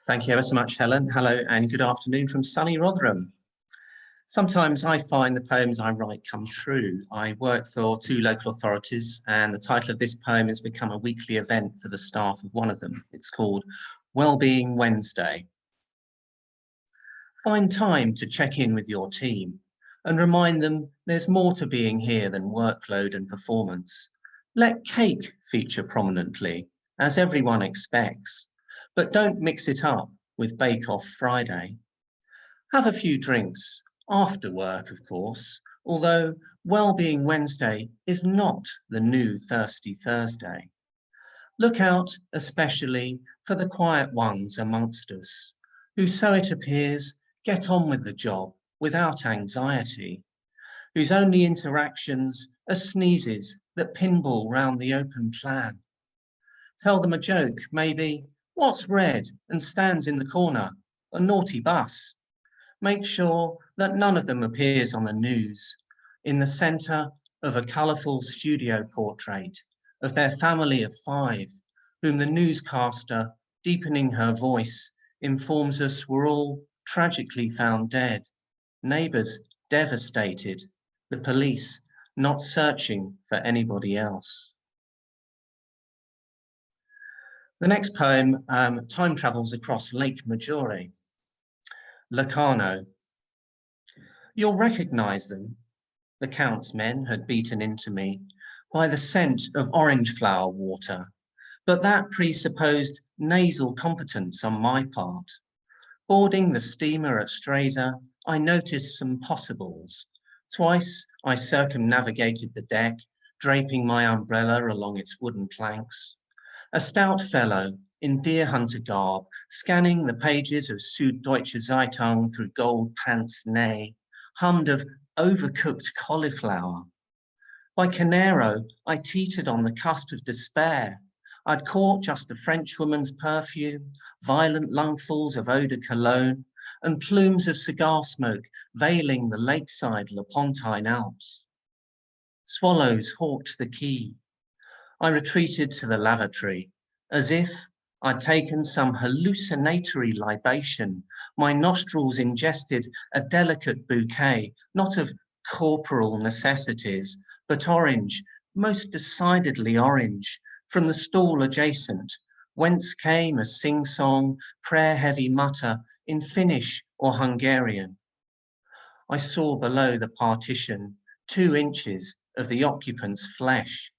Thank you ever so much, Helen. Hello and good afternoon from sunny Rotherham. Sometimes I find the poems I write come true. I work for 2 local authorities and the title of this poem has become a weekly event for the staff of one of them. It's called Wellbeing Wednesday. Find time to check in with your team and remind them there's more to being here than workload and performance. Let cake feature prominently, as everyone expects, but don't mix it up with Bake Off Friday. Have a few drinks, after work of course, although Wellbeing Wednesday is not the new Thirsty Thursday. Look out especially for the quiet ones amongst us, who, so it appears, get on with the job without anxiety, whose only interactions are sneezes that pinball round the open plan. Tell them a joke, maybe, what's red and stands in the corner? A naughty bus. Make sure that none of them appears on the news, in the centre of a colourful studio portrait of their family of 5, whom the newscaster, deepening her voice, informs us were all tragically found dead, neighbours devastated, the police not searching for anybody else. The next poem time travels across Lake Maggiore. Locarno. You'll recognise them, the Count's men had beaten into me, by the scent of orange flower water, but that presupposed nasal competence on my part. Boarding the steamer at Stresa, I noticed some possibles. Twice I circumnavigated the deck, draping my umbrella along its wooden planks. A stout fellow in deer hunter garb, scanning the pages of Süddeutsche Zeitung through gold pants nay, hummed of overcooked cauliflower. By Canero, I teetered on the cusp of despair. I'd caught just the Frenchwoman's perfume, violent lungfuls of eau de cologne, and plumes of cigar smoke veiling the lakeside Lepontine Alps. Swallows hawked the quay. I retreated to the lavatory, as if I'd taken some hallucinatory libation. My nostrils ingested a delicate bouquet, not of corporal necessities, but orange, most decidedly orange, from the stall adjacent, whence came a sing-song, prayer-heavy mutter in Finnish or Hungarian. I saw below the partition 2 inches of the occupant's flesh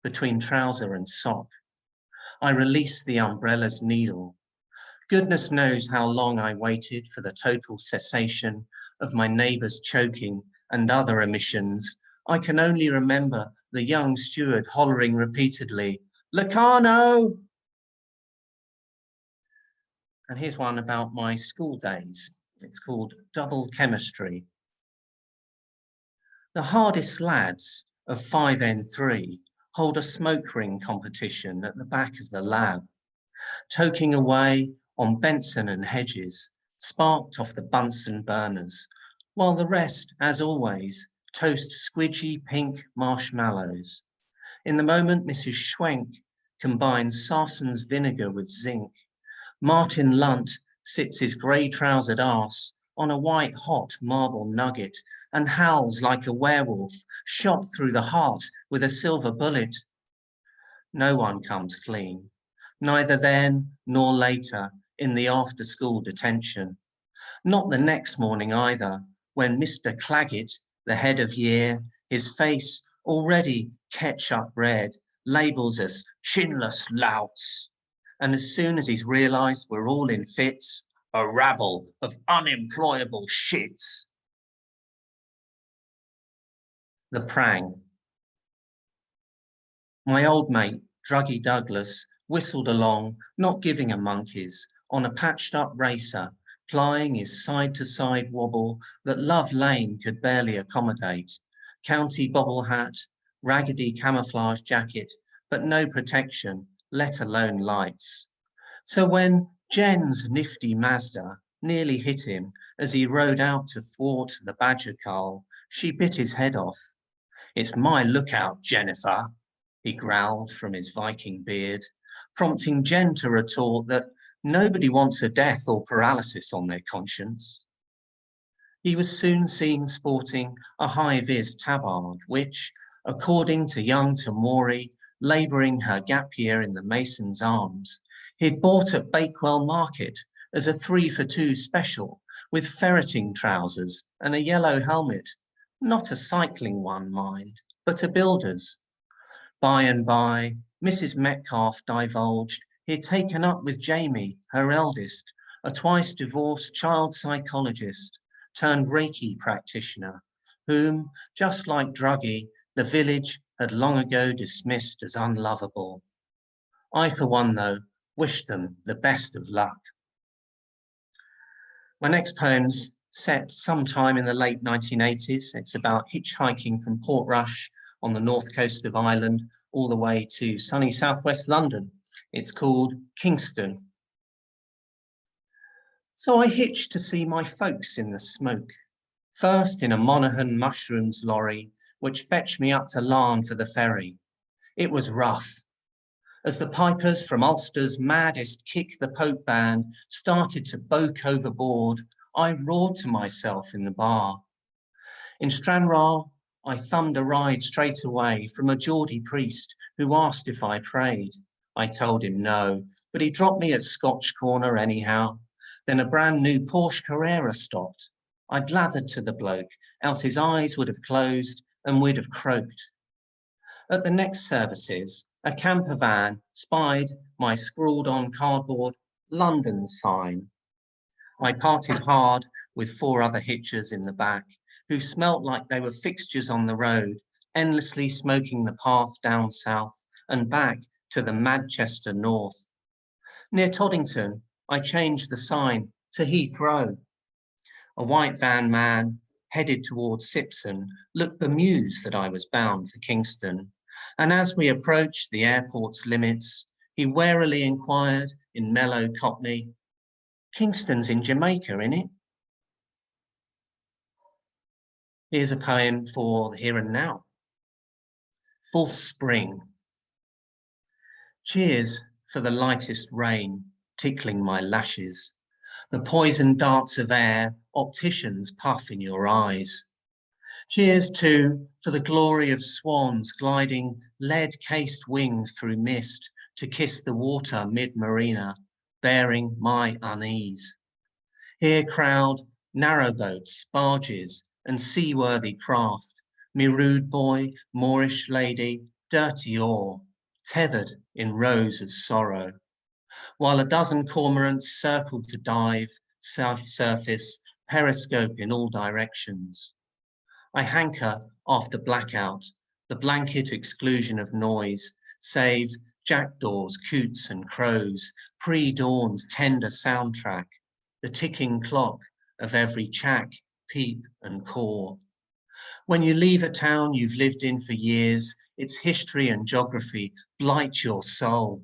between trouser and sock. I released the umbrella's needle. Goodness knows how long I waited for the total cessation of my neighbour's choking and other emissions. I can only remember the young steward hollering repeatedly, Locarno! And here's one about my school days. It's called Double Chemistry. The hardest lads of 5N3 hold a smoke ring competition at the back of the lab, toking away on Benson and Hedges, sparked off the Bunsen burners, while the rest, as always, toast squidgy pink marshmallows. In the moment, Mrs. Schwenk combines Sarson's vinegar with zinc. Martin Lunt sits his grey-trousered arse on a white-hot marble nugget and howls like a werewolf shot through the heart with a silver bullet. No one comes clean, neither then nor later in the after-school detention. Not the next morning either, when Mr. Claggett, the head of year, his face already ketchup red, labels us chinless louts. And as soon as he's realised we're all in fits, a rabble of unemployable shits. The Prang. My old mate, Druggy Douglas, whistled along, not giving a monkey's, on a patched-up racer, plying his side-to-side wobble that Love Lane could barely accommodate. County bobble hat, raggedy camouflage jacket, but no protection, let alone lights. So when Jen's nifty Mazda nearly hit him as he rode out to thwart the badger cull, she bit his head off. It's my lookout, Jennifer, he growled from his Viking beard, prompting Jen to retort that Nobody wants a death or paralysis on their conscience. He was soon seen sporting a high-vis tabard, which, according to young Tamori, labouring her gap year in the Mason's Arms, he'd bought at Bakewell Market as a 3-for-2 special, with ferreting trousers and a yellow helmet, not a cycling one, mind, but a builder's. By and by, Mrs. Metcalfe divulged he'd taken up with Jamie, her eldest, a twice divorced child psychologist turned Reiki practitioner, whom, just like Druggy, the village had long ago dismissed as unlovable. I, for one, though, wished them the best of luck. My next poem's set sometime in the late 1980s. It's about hitchhiking from Portrush on the north coast of Ireland all the way to sunny southwest London. It's called Kingston. So I hitched to see my folks in the smoke, first in a Monaghan mushrooms lorry, which fetched me up to Larne for the ferry. It was rough. As the pipers from Ulster's maddest Kick the Pope band started to boke overboard, I roared to myself in the bar. In Stranraer, I thumbed a ride straight away from a Geordie priest who asked if I prayed. I told him no, but he dropped me at Scotch Corner anyhow. Then a brand new Porsche Carrera stopped. I blathered to the bloke, else his eyes would have closed and we'd have croaked. At the next services, a camper van spied my scrawled on cardboard London sign. I parted hard with 4 other hitchers in the back, who smelt like they were fixtures on the road, endlessly smoking the path down south and back to the Manchester north. Near Toddington, I changed the sign to Heathrow. A white van man, headed towards Sipson, looked bemused that I was bound for Kingston, and as we approached the airport's limits, he warily inquired in mellow Cockney, "Kingston's in Jamaica, innit?" Here's a poem for the here and now. False Spring. Cheers for the lightest rain tickling my lashes, the poisoned darts of air opticians puff in your eyes. Cheers too for the glory of swans gliding lead-cased wings through mist to kiss the water mid-marina, bearing my unease. Here crowd narrowboats, barges, and seaworthy craft, me rude boy, Moorish lady, dirty oar, tethered in rows of sorrow, while a dozen cormorants circle to dive, surface, periscope in all directions. I hanker after blackout, the blanket exclusion of noise, save jackdaws, coots and crows, pre-dawn's tender soundtrack, the ticking clock of every chack, peep and caw. When you leave a town you've lived in for years, its history and geography blight your soul.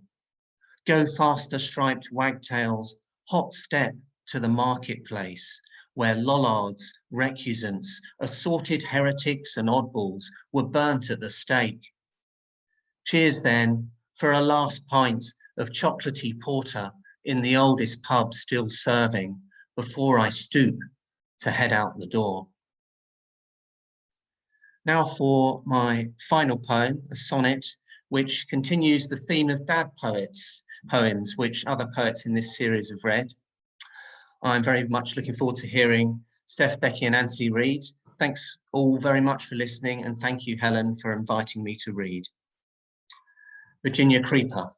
Go faster striped wagtails, hot step to the marketplace, where lollards, recusants, assorted heretics and oddballs were burnt at the stake. Cheers then for a last pint of chocolatey porter in the oldest pub still serving, before I stoop to head out the door. Now for my final poem, a sonnet, which continues the theme of dad poems, which other poets in this series have read. I'm very much looking forward to hearing Steph, Becky and Anthony read. Thanks all very much for listening, and thank you, Helen, for inviting me to read. Virginia Creeper.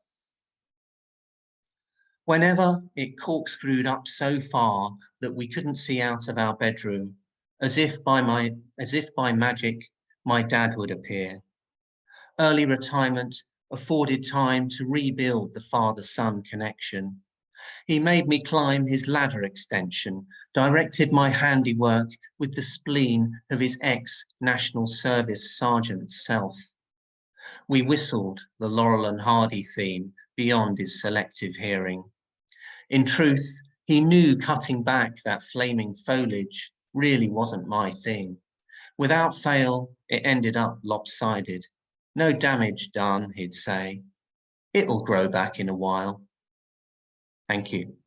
Whenever it corkscrewed up so far that we couldn't see out of our bedroom, as if by magic, my dad would appear. Early retirement afforded time to rebuild the father-son connection. He made me climb his ladder extension, directed my handiwork with the spleen of his ex-National Service sergeant's self. We whistled the Laurel and Hardy theme beyond his selective hearing. In truth, he knew cutting back that flaming foliage really wasn't my thing. Without fail, it ended up lopsided. No damage done, he'd say. It'll grow back in a while. Thank you.